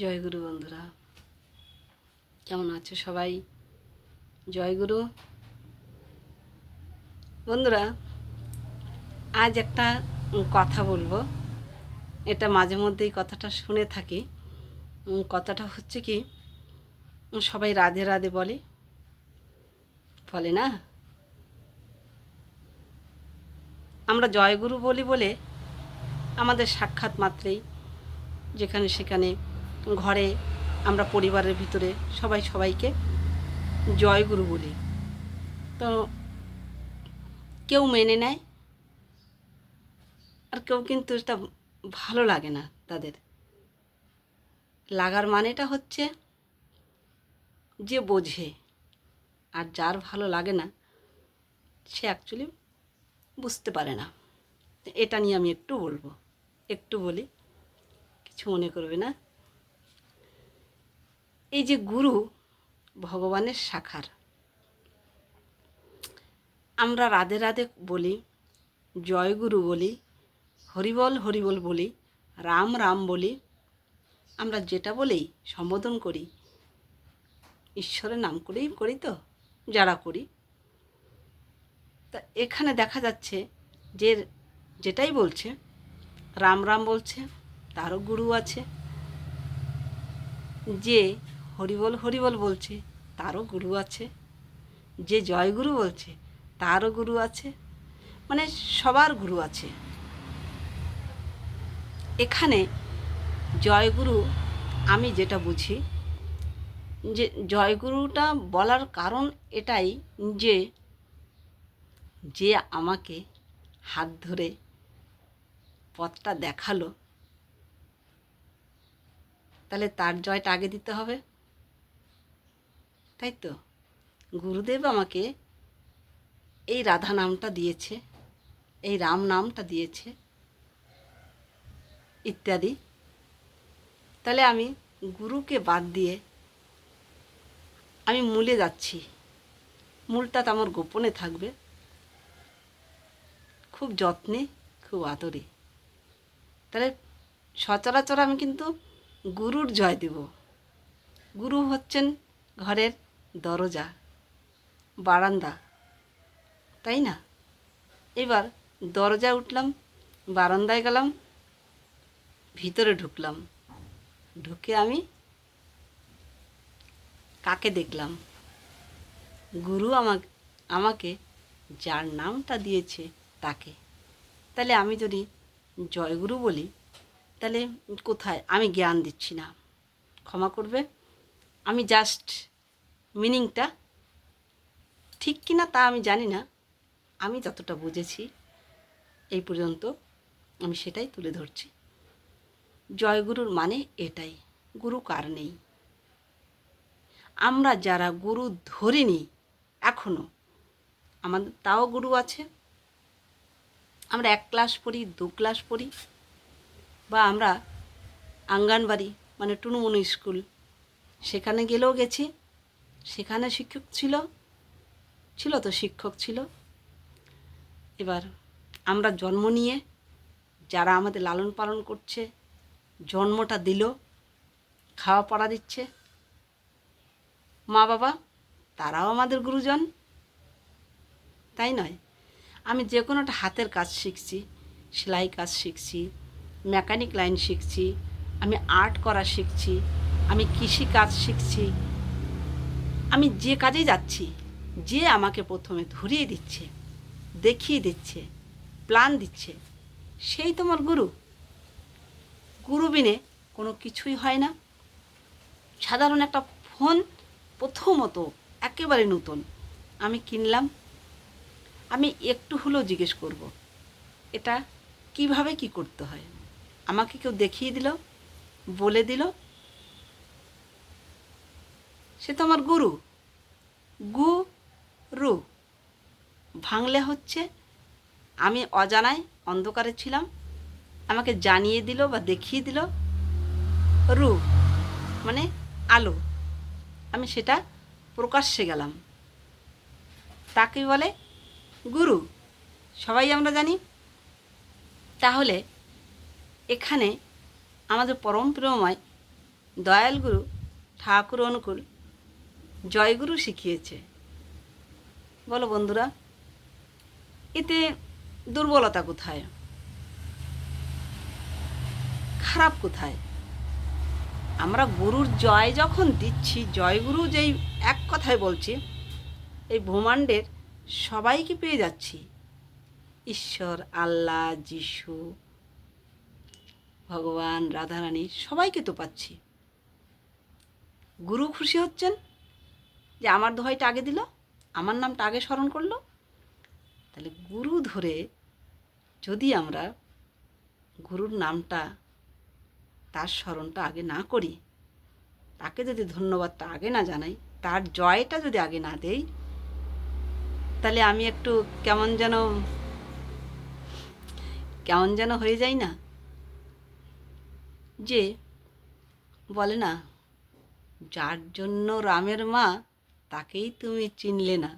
জয় গুরু বন্ধুরা, কেমন আছো সবাই? জয় গুরু বন্ধুরা, আজ একটা কথা বলবো। এটা মাঝে মধ্যেই কথাটা শুনে থাকি। কথাটা হচ্ছে কি, সবাই রাধে রাধে বলে বলে না? আমরা জয়গুরু বলি বলে আমাদের সাক্ষাৎ মাত্রেই যেখানে সেখানে ঘরে আমরা পরিবারের ভিতরে সবাই সবাইকে জয়গুরু বলি। তো কেউ মেনে নেয়, আর কেউ কিন্তু এটা ভালো লাগে না। তাদের লাগার মানেটা হচ্ছে যে বোঝে, আর যার ভালো লাগে না সে অ্যাকচুয়ালি বুঝতে পারে না। এটা নিয়ে আমি একটু বলি, কিছু মনে করবে না। এই যে গুরু ভগবানের শাখার, আমরা রাধে রাধে বলি, জয় গুরু বলি, হরিবল হরিবল বলি, রাম রাম বলি। আমরা যেটা বলেই সম্বোধন করি ঈশ্বরের নাম করেই করি, তো যারা করি। তা এখানে দেখা যাচ্ছে যে যেটাই বলছে রাম রাম বলছে, তারও গুরু আছে। যে হরিবল হরিবল বলছে তারও গুরু আছে। যে জয়গুরু বলছে তারও গুরু আছে। মানে সবার গুরু আছে। এখানে জয়গুরু আমি যেটা বুঝি, যে জয়গুরুটা বলার কারণ এটাই যে যে আমাকে হাত ধরে পথটা দেখালো, তাহলে তার জয়টা আগে দিতে হবে, তাই তো? গুরুদেব আমাকে এই রাধা নামটা দিয়েছে, এই রাম নামটা দিয়েছে ইত্যাদি। তাহলে আমি গুরুকে বাদ দিয়ে আমি মূলে যাচ্ছি। মূলটা তো আমার গোপনে থাকবে, খুব যত্নে, খুব আদরে। তাহলে সচরাচর আমি কিন্তু গুরুর জয় দেব। গুরু হচ্ছেন ঘরের দরজা, বারান্দা, তাই না? এবার দরজায় উঠলাম, বারান্দায় গেলাম, ভিতরে ঢুকলাম। ঢুকে আমি কাকে দেখলাম? গুরু আমাকে যার নামটা দিয়েছে তাকে। তাহলে আমি যদি জয়গুরু বলি, তাহলে কোথায় আমি জ্ঞান দিচ্ছি না, ক্ষমা করবে। আমি জাস্ট মিনিংটা ঠিক কিনা তা আমি জানি না, আমি যতটা বুঝেছি এই পর্যন্ত আমি সেটাই তুলে ধরছি। জয়গুরুর মানে এটাই, গুরু কার নেই। আমরা যারা গুরু ধরিনি এখনও, আমাদের তাও গুরু আছে। আমরা 1 ক্লাস পড়ি, 2 ক্লাস পড়ি, বা আমরা আঙ্গনবাড়ি মানে টুনুমুনু স্কুল, সেখানে গেলেও গেছি। সেখানে শিক্ষক ছিল তো শিক্ষক ছিল। এবার আমরা জন্ম নিয়ে যারা আমাদের লালন পালন করছে, জন্মটা দিল, খাওয়া পড়া দিচ্ছে, মা বাবা, তারাও আমাদের গুরুজন, তাই নয়? আমি যে কোনো একটা হাতের কাজ শিখছি, সেলাই কাজ শিখছি, মেকানিক লাইন শিখছি, আমি আর্ট করা শিখছি, আমি কৃষি কাজ শিখছি, আমি যে কাজে যাচ্ছি, যে আমাকে প্রথমে ধরিয়ে দিচ্ছে, দেখিয়ে দিচ্ছে, প্ল্যান দিচ্ছে, সেই তোমার গুরু। গুরু বিনে কোনো কিছুই হয় না। সাধারণ একটা ফোন প্রথমত একেবারে নতুন আমি কিনলাম, আমি একটু হলেও জিজ্ঞেস করব এটা কিভাবে কি করতে হয়। আমাকে কেউ দেখিয়ে দিল, বলে দিল, সে তো আমার গুরু। গুরু ভাঙলে হচ্ছে আমি অজানায় অন্ধকারে ছিলাম, আমাকে জানিয়ে দিল বা দেখিয়ে দিল। রু মানে আলো, আমি সেটা প্রকাশ্যে গেলাম, তাকে বলে গুরু। সবাই আমরা জানি। তাহলে এখানে আমাদের পরম প্রেমময় দয়াল গুরু ঠাকুর অনুকূল জয়গুরু শিখিয়েছে। বলো বন্ধুরা, এতে দুর্বলতা কোথায়, খারাপ কোথায়? আমরা গুরুর জয় যখন দিচ্ছি, জয়গুরু যেই এক কথায় বলছি, এই ব্রহ্মাণ্ডের সবাইকে পেয়ে যাচ্ছি। ঈশ্বর, আল্লাহ, যিশু, ভগবান, রাধারানী সবাইকে তো পাচ্ছি। গুরু খুশি হচ্ছেন যে আমার দোহাইটা আগে দিল, আমার নামটা আগে স্মরণ করলো। তাহলে গুরু ধরে যদি আমরা গুরুর নামটা, তার স্মরণটা আগে না করি, তাকে যদি ধন্যবাদটা আগে না জানাই, তার জয়টা যদি আগে না দেই, তাহলে আমি একটু কেমন যেন হয়ে যাই না? যে বলে না, যার জন্য রামের মা তাকেই তুমি চিনলে না,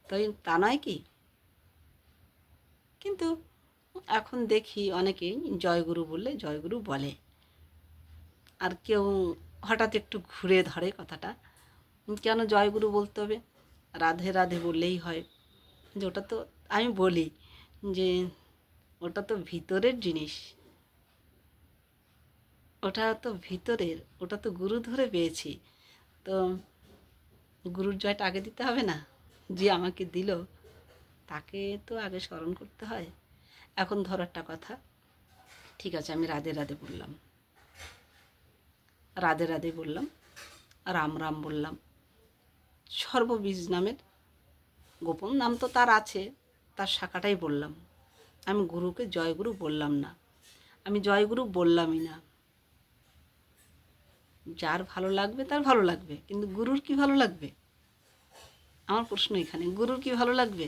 তাই তা নয় কি? কিন্তু এখন দেখি অনেকেই জয়গুরু বললে জয়গুরু বলে, আর কেউ হঠাৎ একটু ঘুরে ধরে কথাটা, কেন জয়গুরু বলতে হবে, রাধে রাধে বললেই হয়। যে ওটা তো আমি বলি যে ওটা তো ভিতরের জিনিস, ওটা তো ভিতরের, ওটা তো গুরু ধরে পেয়েছি। তো গুরুর জয়টা আগে দিতে হবে না? যে আমাকে দিল তাকে তো আগে স্মরণ করতে হয়। এখন ধরো একটা কথা, ঠিক আছে আমি রাধে রাধে বললাম, রাধে রাধে বললাম, রাম রাম বললাম, সর্ববীজ নামের গোপন নাম তো তার আছে, তার শাখাটাই বললাম। আমি গুরুকে জয়গুরু বললাম না, আমি জয়গুরু বললামই না। যার ভালো লাগবে তার ভালো লাগবে, কিন্তু গুরুর কি ভালো লাগবে? আমার প্রশ্ন এখানে, গুরুর কি ভালো লাগবে?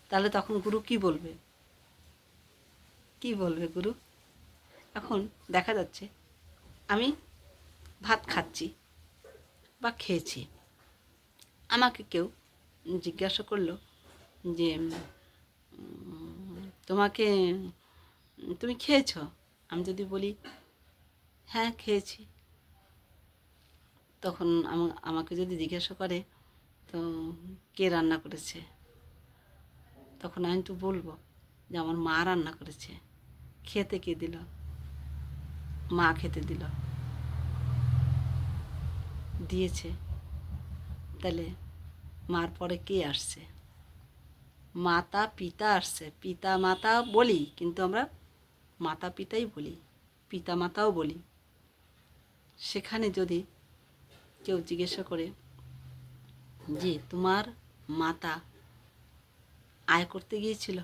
তাহলে তখন গুরু কি বলবে? কি বলবে গুরু? এখন দেখা যাচ্ছে আমি ভাত খাচ্ছি বা খেয়েছি, আমাকে কেউ জিজ্ঞাসা করলো যে তোমাকে, তুমি খেয়েছ? আমি যদি বলি হ্যাঁ খেয়েছি, তখন আমাকে যদি জিজ্ঞাসা করে তো কে রান্না করেছে, তখন আমি তো বলবো যে আমার মা রান্না করেছে। খেতে কে দিল? মা খেতে দিয়েছে। তাহলে মার পরে কে আসছে? মাতা পিতা আসছে। পিতা মাতা বলি, কিন্তু আমরা মাতা পিতাই বলি, পিতা মাতাও বলি। সেখানে যদি কেউ জিজ্ঞাসা করে যে তোমার মাতা আয় করতে গিয়েছিল,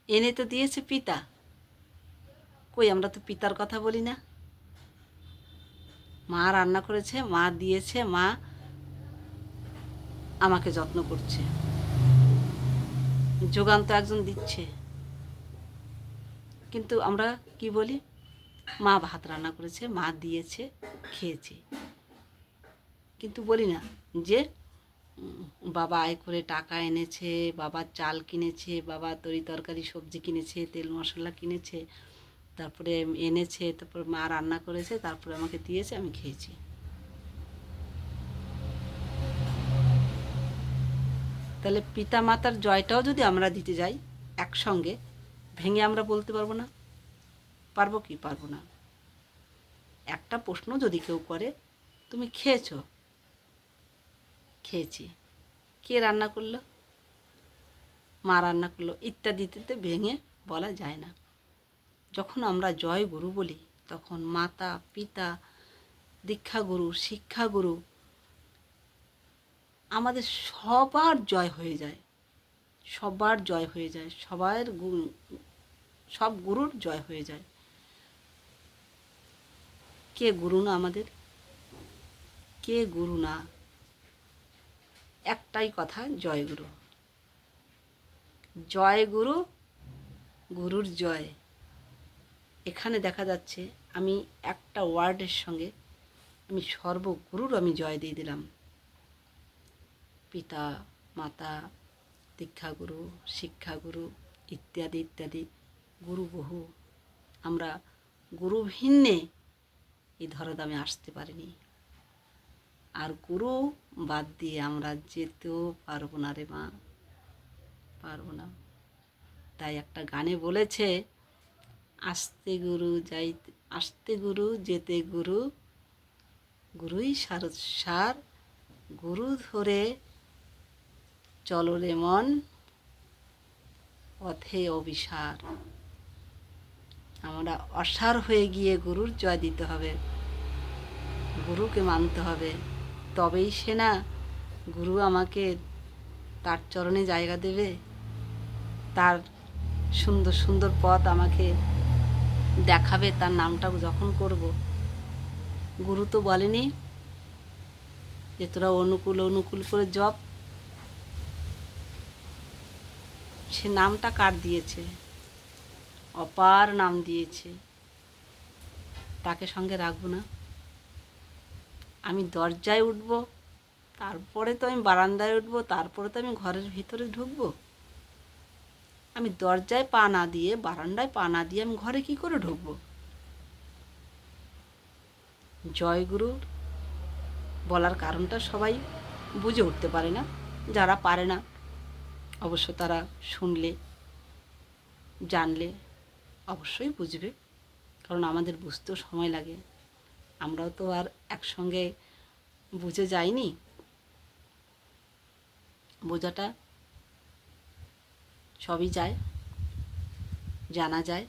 এনে তো দিয়েছে পিতা, কই আমরা তো পিতার কথা বলি না। মা রান্না করেছে, মা দিয়েছে, মা আমাকে যত্ন করছে, যোগান তো একজন দিচ্ছে। কিন্তু আমরা কি বলি? মা ভাত রান্না করেছে, মা দিয়েছে, খেয়েছি। কিন্তু বলি না যে বাবা আয় করে টাকা এনেছে, বাবা চাল কিনেছে, বাবা তরি তরকারি সবজি কিনেছে, তেল মশলা কিনেছে, তারপরে এনেছে, তারপর মা রান্না করেছে, তারপরে আমাকে দিয়েছে, আমি খেয়েছি। তাহলে পিতা মাতার জয়টাও যদি আমরা দিতে যাই একসঙ্গে, ভেঙে আমরা বলতে পারবো না? পারবো কি? পারবো না। একটা প্রশ্ন যদি কেউ করে, তুমি খেয়েছো? খেয়েছি। কে রান্না করলো? মা রান্না করলো, ইত্যাদি ইত্যাদি ভেঙে বলা যায় না। যখন আমরা জয় গুরু বলি, তখন মাতা পিতা, দীক্ষাগুরু, শিক্ষাগুরু, আমাদের সবার জয় হয়ে যায়, সবার জয় হয়ে যায়, সব গুরুর জয় হয়ে যায়। কে গুরু না আমাদের? কে গুরু না? একটাই কথা, জয় গুরু। জয় গুরু, গুরুর জয়। এখানে দেখা যাচ্ছে আমি একটা ওয়ার্ডের সঙ্গে আমি সর্বগুরুর আমি জয় দিয়ে দিলাম। পিতা মাতা, দীক্ষাগুরু, শিক্ষাগুরু, ইত্যাদি ইত্যাদি গুরু বহু। আমরা গুরু ভিন্নে এই ধরাধামে আসতে পারিনি। আর গুরু বাদ দিয়ে আমরা যেতেও পারবো না রে মা, পারবো না। তাই একটা গানে বলেছে, আসতে গুরু যাইতে, আসতে গুরু যেতে গুরু, গুরুই সার, গুরু ধরে চলো রে মন, পথে অবিসার। আমরা অসার হয়ে গিয়ে গুরুর জয় দিতে হবে, গুরুকে মানতে হবে। তবেই সে না গুরু আমাকে তার চরণে জায়গা দেবে, তার সুন্দর সুন্দর পথ আমাকে দেখাবে। তার নামটা যখন করব, গুরু তো বলেনি যে তোরা অনুকূল অনুকূল করে জপ। সে নামটা কার দিয়েছে? অপার নাম দিয়েছে, তাকে সঙ্গে রাখবো না? আমি দরজায় উঠব, তারপরে তো আমি বারান্দায় উঠব, তারপরে তো আমি ঘরের ভিতরে ঢুকবো। আমি দরজায় পা না দিয়ে, বারান্দায় পা না দিয়ে আমি ঘরে কি করে ঢুকবো? জয়গুরু বলার কারণটা সবাই বুঝে উঠতে পারে না। যারা পারে না অবশ্য তারা শুনলে জানলে অবশ্যই বুঝবে, কারণ আমাদের বুঝতেও সময় লাগে। আমরাও তো আর একসঙ্গে বুঝে যাইনি, বোঝাটা সবই যায়, জানা যায়।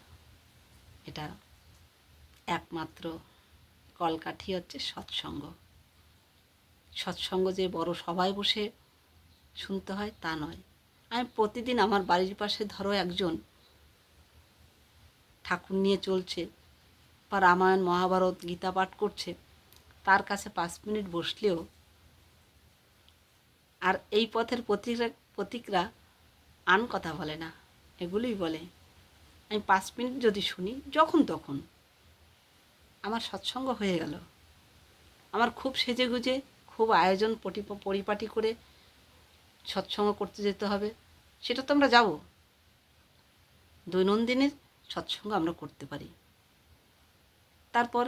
এটা একমাত্র কলকাঠি হচ্ছে সৎসঙ্গ। সৎসঙ্গ যে বড় সবাই বসে শুনতে হয় তা নয়। আমি প্রতিদিন আমার বাড়ির পাশে ধরো একজন ঠাকুর নিয়ে চলছে বা রামায়ণ মহাভারত গীতা পাঠ করছে, তার কাছে 5 মিনিট বসলেও, আর এই পথের প্রতীকরা আন কথা বলে না, এগুলোই বলে। আমি 5 মিনিট যদি শুনি যখন তখন, আমার সৎসঙ্গ হয়ে গেল। আমার খুব সেজে গুজে, খুব আয়োজন পরিপাটি করে সৎসঙ্গ করতে যেতে হবে, সেটা তো আমরা যাব। দৈনন্দিনের সৎসঙ্গ আমরা করতে পারি। তারপর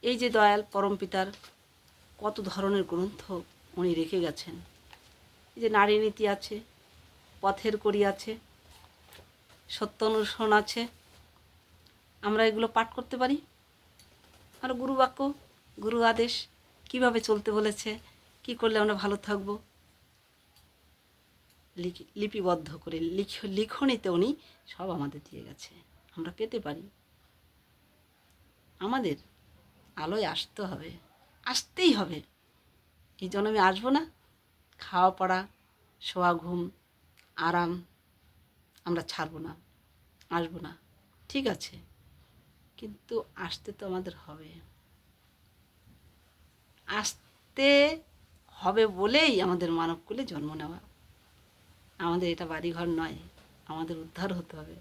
এই যে দয়াল পরমপিতার কত ধরনের গ্রন্থ উনি রেখে গেছেন। এই যে নারী নীতি আছে, পথের কড়ি আছে, সত্য অনুসরণ আছে, আমরা এগুলো পাঠ করতে পারি। আর গুরু বাক্য, গুরু আদেশ কীভাবে চলতে বলেছে, কি করলে আমরা ভালো থাকবো, লিপিবদ্ধ করে লিখনিতে উনি সব আমাদের দিয়ে গেছে, আমরা পেতে পারি। আমাদের আলোয় আসতে হবে, আসতেই হবে। এই জন্মে আসবো না, খাওয়া পড়া, শোয়া, ঘুম, আরাম আমরা ছাড়বো না, আসবো না, ঠিক আছে, কিন্তু আসতে তো আমাদের হবে। আসতে হবে বলেই আমাদের মানবকুলে জন্ম নেওয়া। আমাদের এটা বাড়িঘর নয়, আমাদের উদ্ধার হতে হবে,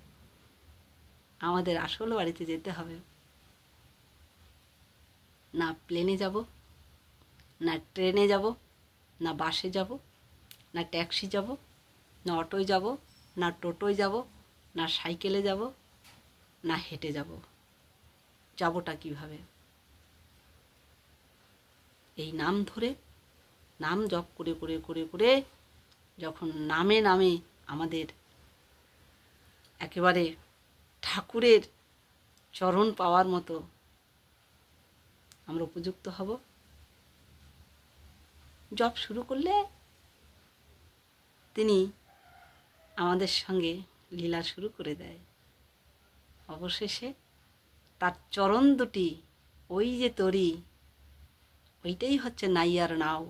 আমাদের আসল বাড়িতে যেতে হবে। না প্লেনে যাব, না ট্রেনে যাব, না বাসে যাব, না ট্যাক্সি যাব, না অটোয় যাব, না টোটোয় যাব, না সাইকেলে যাব, না হেঁটে যাব। যাবোটা কীভাবে? এই নাম ধরে, নাম জপ করে করে করে করে যখন নামে নামে আমাদের একেবারে ঠাকুরের চরণ পাওয়ার মতো আমরা উপযুক্ত হব, জপ শুরু করলে তিনি আমাদের সঙ্গে লীলা শুরু করে দেয়। অবশেষে তার চরণ দুটি, ওই যে তরি, ওইটাই হচ্ছে নাইয়ার নাও।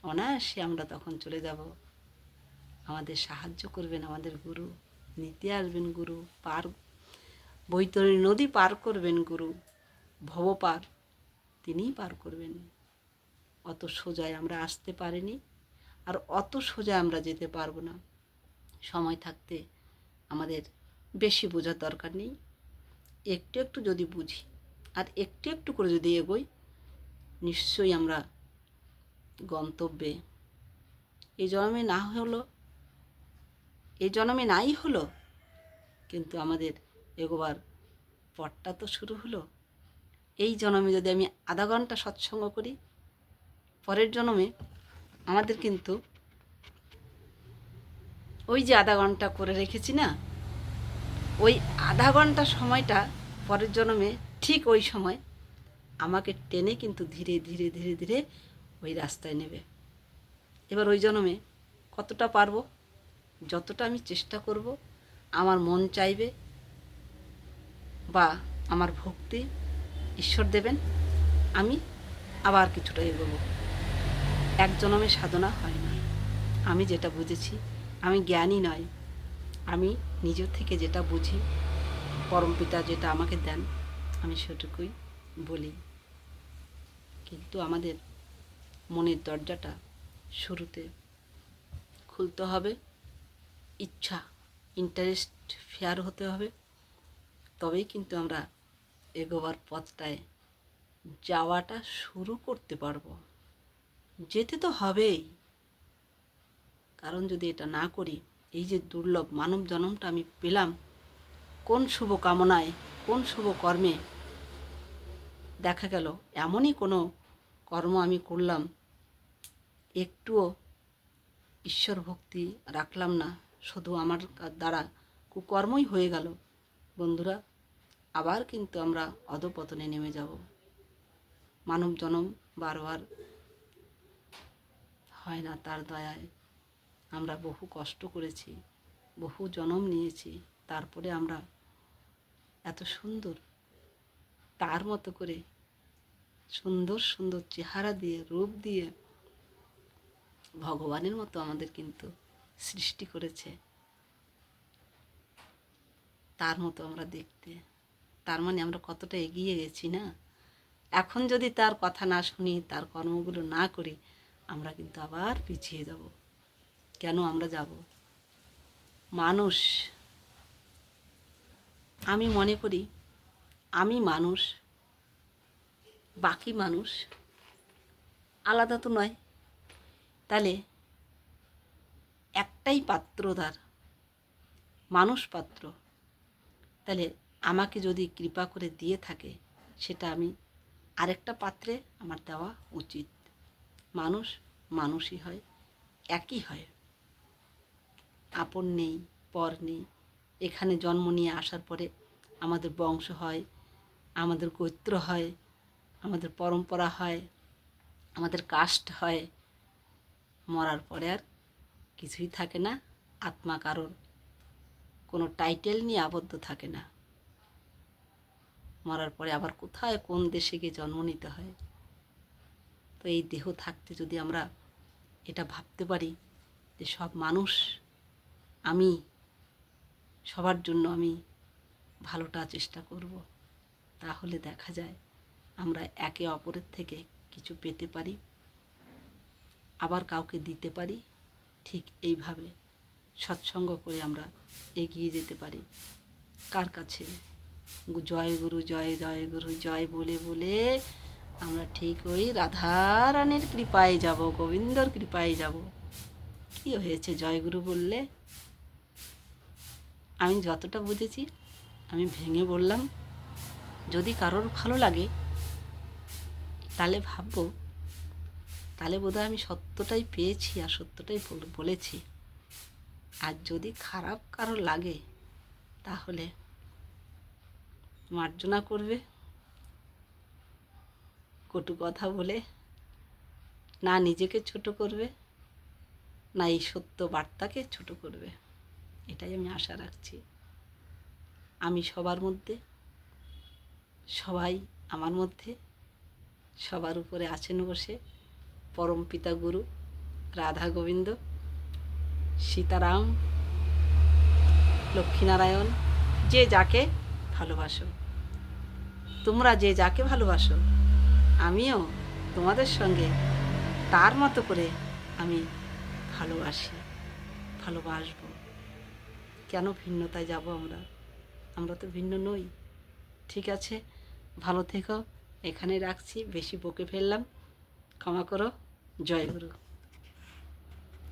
অনায়াসে আমরা তখন চলে যাব। আমাদের সাহায্য করবেন আমাদের গুরু, নিতে আসবেন গুরু, বৈতরণী নদী পার করবেন গুরু, ভবপার তিনিই পার করবেন। অত সোজায় আমরা আসতে পারিনি, আর অত সোজা আমরা যেতে পারবো না। সময় থাকতে আমাদের বেশি বোঝার দরকার নেই, একটু একটু যদি বুঝি আর একটু একটু করে যদি এগোই, নিশ্চয়ই আমরা গন্তব্যে এই জন্মে না হলো, এই জন্মে নাই হলো, কিন্তু আমাদের এগোবার পথটা তো শুরু হলো। এই জন্মে যদি আমি আধা ঘন্টা সৎসঙ্গ করি, পরের জন্মে আমাদের কিন্তু ওই যে আধা ঘন্টা করে রেখেছি না, ওই আধা ঘন্টা সময়টা পরের জন্মে ঠিক ওই সময় আমাকে টেনে কিন্তু ধীরে ধীরে ধীরে ধীরে ওই রাস্তায় নেবে। এবার ওই জন্মে কতটা পারবো, যতটা আমি চেষ্টা করব, আমার মন চাইবে বা আমার ভক্তি ঈশ্বর দেবেন, আমি আবার কিছুটা এগোবো। এক জন্মে সাধনা হয় না। আমি যেটা বুঝেছি, আমি জ্ঞানী নয়, আমি নিজের থেকে যেটা বুঝি, পরমপিতা যেটা আমাকে দেন, আমি সেটুকুই বলি। কিন্তু আমাদের মনের দরজাটা শুরুতে খুলতে হবে, ইচ্ছা, ইন্টারেস্ট ফেয়ার হতে হবে, তবেই কিন্তু আমরা এগোবার পথটায় যাওয়াটা শুরু করতে পারবো। যেতে তো হবেই, কারণ যদি এটা না করি, এই যে দুর্লভ মানব জন্মটা আমি পেলাম, কোন শুভ কামনায়, কোন শুভ কর্মে, দেখা গেল এমনই কোনো কর্ম আমি করলাম, একটুও ঈশ্বর ভক্তি রাখলাম না, শুধু আমার দ্বারা কুকর্মই হয়ে গেল, বন্ধুরা, আবার কিন্তু আমরা অধপতনে নেমে যাব। মানব জন্ম বারবার হয় না, তার দয়ায় আমরা বহু কষ্ট করেছি, বহু জন্ম নিয়েছি, তারপরে আমরা এত সুন্দর তার মতো করে সুন্দর সুন্দর চেহারা দিয়ে, রূপ দিয়ে ভগবানের মতো আমাদের কিন্তু সৃষ্টি করেছে, তার মতো আমরা দেখতে। তার মানে আমরা কতটা এগিয়ে গেছি না। এখন যদি তার কথা না শুনি, তার কর্মগুলো না করি, আমরা কিন্তু আবার পিছিয়ে যাব। কেন আমরা যাব? মানুষ, আমি মনে করি আমি মানুষ, বাকি মানুষ আলাদা তো নয়। তাহলে একটাই পাত্র তার, মানুষ পাত্র। তাহলে আমাকে যদি কৃপা করে দিয়ে থাকে, সেটা আমি আরেকটা পাত্রে আমার দেওয়া উচিত। মানুষ মানুষই হয়, একই হয়, আপন নেই, পর নেই। এখানে জন্ম নিয়ে আসার পরে আমাদের বংশ হয়, আমাদের গোত্র হয়, আমাদের পরম্পরা হয়, আমাদের কাস্ট হয়। মরার পরে আর কিছুই থাকে না, আত্মা কারোর কোনো টাইটেল নিয়ে আবদ্ধ থাকে না। মরার পরে আবার কোথায় কোন দেশে গিয়ে জন্ম নিতে হয়। তো এই দেহ থাকতে যদি আমরা এটা ভাবতে পারি যে সব মানুষ আমি, সবার জন্য আমি ভালোটা চেষ্টা করব, তাহলে দেখা যায় আমরা একে অপরের থেকে কিছু পেতে পারি, আবার কাউকে দিতে পারি। ঠিক এইভাবে সৎসঙ্গ করে আমরা এগিয়ে যেতে পারি। কার কাছে? জয় গুরু, জয় জয় গুরু, জয় বলে বলে আমরা ঠিক ওই রাধারানীর কৃপায় যাব, গোবিন্দর কৃপায় যাব। কি হয়েছে জয় গুরু বললে? আমি যতটা বুঝেছি আমি ভেঙে বললাম। যদি কারোর ভালো লাগে তাহলে ভাববো, তাহলে বোধহয় আমি সত্যটাই পেয়েছি আর সত্যটাই বলেছি। আর যদি খারাপ কারোর লাগে তাহলে মার্জনা করবে, কটু কথা বলে, না নিজেকে ছোট করবে, না এই সত্য বার্তাকে ছোট করবে। এটাই আমি আশা রাখছি। আমি সবার মধ্যে, সবাই আমার মধ্যে, সবার উপরে আছেন বসে পরমপিতা গুরু, রাধা গোবিন্দ, সীতারাম, লক্ষ্মীনারায়ণ, যে যাকে ভালোবাসো, তোমরা যে যাকে ভালোবাসো, আমিও তোমাদের সঙ্গে তার মতো করে আমি ভালোবাসি, ভালোবাসবো। কেন ভিন্নতায় যাব আমরা? আমরা তো ভিন্ন নই। ঠিক আছে, ভালো থেকো। এখানে রাখছি, বেশি বকে ফেললাম, ক্ষমা করো। জয় গুরু।